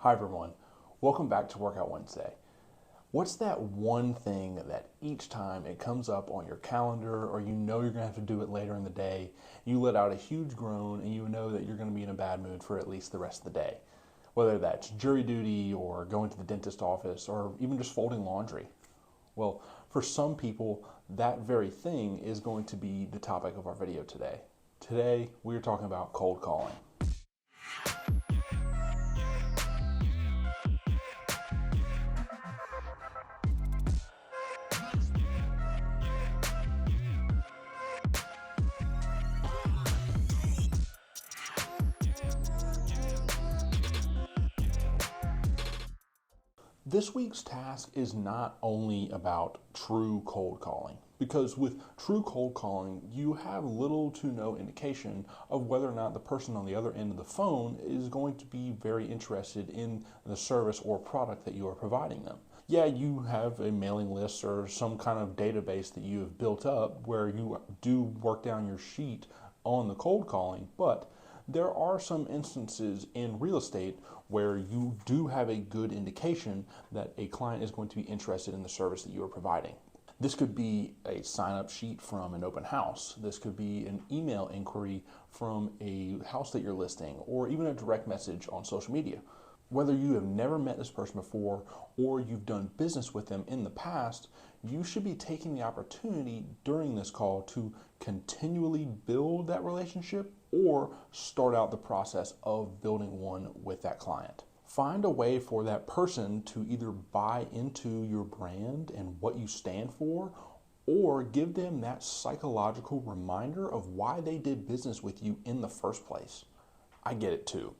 Hi everyone, welcome back to Workout Wednesday. What's that one thing that each time it comes up on your calendar or you know you're going to have to do it later in the day, you let out a huge groan and you know that you're going to be in a bad mood for at least the rest of the day? Whether that's jury duty or going to the dentist office or even just folding laundry. Well, for some people, that very thing is going to be the topic of our video today. Today, we're talking about cold calling. This week's task is not only about true cold calling, because with true cold calling, you have little to no indication of whether or not the person on the other end of the phone is going to be very interested in the service or product that you are providing them. Yeah, you have a mailing list or some kind of database that you have built up where you do work down your sheet on the cold calling, but there are some instances in real estate where you do have a good indication that a client is going to be interested in the service that you are providing. This could be a sign-up sheet from an open house. This could be an email inquiry from a house that you're listing, or even a direct message on social media. Whether you have never met this person before or you've done business with them in the past, you should be taking the opportunity during this call to continually build that relationship or start out the process of building one with that client. Find a way for that person to either buy into your brand and what you stand for, or give them that psychological reminder of why they did business with you in the first place. I get it too.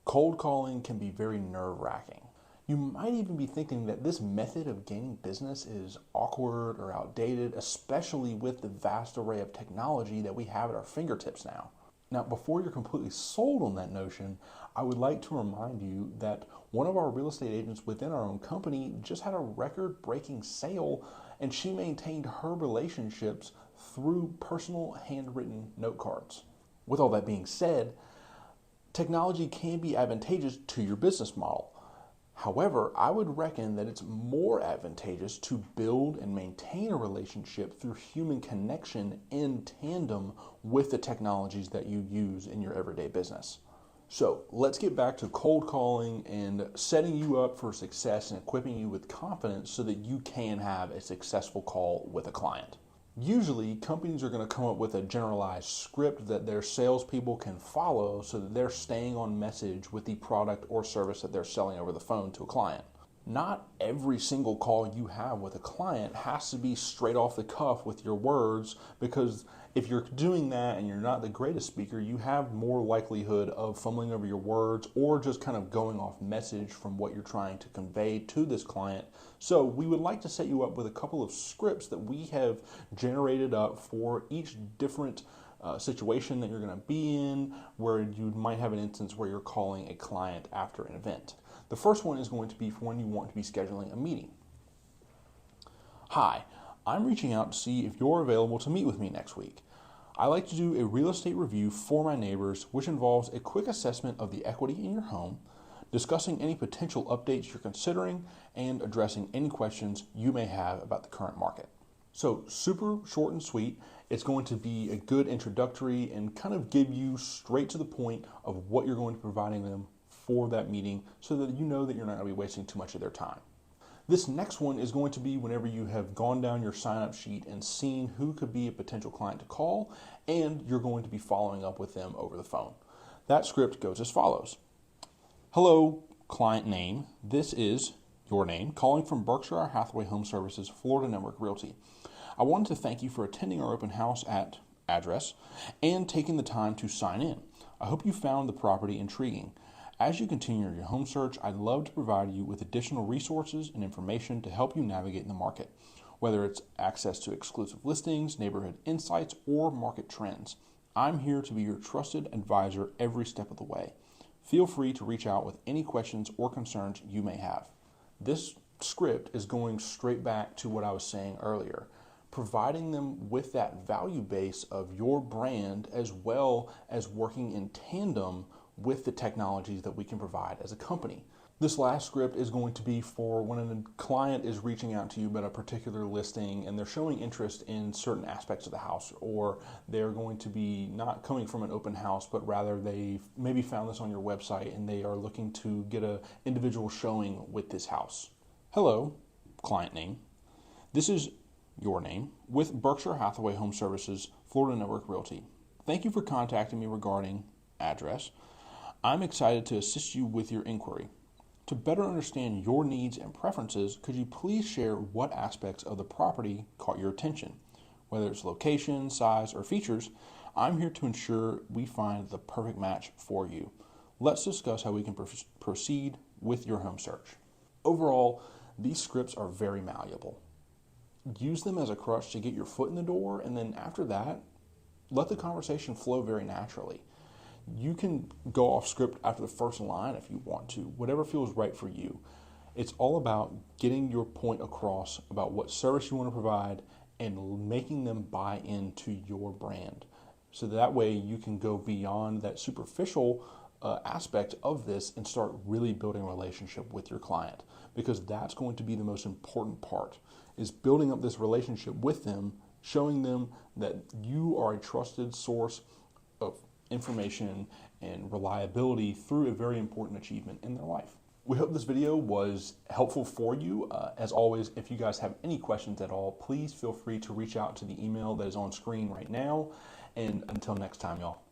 Cold calling can be very nerve-wracking. You might even be thinking that this method of gaining business is awkward or outdated, especially with the vast array of technology that we have at our fingertips now. Now, before you're completely sold on that notion, I would like to remind you that one of our real estate agents within our own company just had a record-breaking sale, and she maintained her relationships through personal handwritten note cards. With all that being said, technology can be advantageous to your business model. However, I would reckon that it's more advantageous to build and maintain a relationship through human connection in tandem with the technologies that you use in your everyday business. So let's get back to cold calling and setting you up for success and equipping you with confidence so that you can have a successful call with a client. Usually, companies are going to come up with a generalized script that their salespeople can follow so that they're staying on message with the product or service that they're selling over the phone to a client. Not every single call you have with a client has to be straight off the cuff with your words, because if you're doing that and you're not the greatest speaker, you have more likelihood of fumbling over your words or just kind of going off message from what you're trying to convey to this client. So we would like to set you up with a couple of scripts that we have generated up for each different situation that you're going to be in, where you might have an instance where you're calling a client after an event. The first one is going to be for when you want to be scheduling a meeting. Hi, I'm reaching out to see if you're available to meet with me next week. I like to do a real estate review for my neighbors, which involves a quick assessment of the equity in your home, discussing any potential updates you're considering, and addressing any questions you may have about the current market. So super short and sweet. It's going to be a good introductory and kind of give you straight to the point of what you're going to be providing them for that meeting so that you know that you're not going to be wasting too much of their time. This next one is going to be whenever you have gone down your sign-up sheet and seen who could be a potential client to call, and you're going to be following up with them over the phone. That script goes as follows. Hello, client name. This is your name, calling from Berkshire Hathaway Home Services, Florida Network Realty. I wanted to thank you for attending our open house at address and taking the time to sign in. I hope you found the property intriguing. As you continue your home search, I'd love to provide you with additional resources and information to help you navigate in the market, whether it's access to exclusive listings, neighborhood insights, or market trends. I'm here to be your trusted advisor every step of the way. Feel free to reach out with any questions or concerns you may have. This script is going straight back to what I was saying earlier, providing them with that value base of your brand as well as working in tandem with the technologies that we can provide as a company. This last script is going to be for when a client is reaching out to you about a particular listing and they're showing interest in certain aspects of the house, or they're going to be not coming from an open house, but rather they maybe found this on your website and they are looking to get an individual showing with this house. Hello, client name. This is your name with Berkshire Hathaway Home Services, Florida Network Realty. Thank you for contacting me regarding address. I'm excited to assist you with your inquiry. To better understand your needs and preferences, could you please share what aspects of the property caught your attention? Whether it's location, size, or features, I'm here to ensure we find the perfect match for you. Let's discuss how we can proceed with your home search. Overall, these scripts are very malleable. Use them as a crutch to get your foot in the door, and then after that, let the conversation flow very naturally. You can go off script after the first line if you want to, whatever feels right for you. It's all about getting your point across about what service you want to provide and making them buy into your brand. So that way you can go beyond that superficial aspect of this and start really building a relationship with your client, because that's going to be the most important part, is building up this relationship with them, showing them that you are a trusted source of information and reliability through a very important achievement in their life. We hope this video was helpful for you. As always, if you guys have any questions at all, please feel free to reach out to the email that is on screen right now. And until next time, y'all.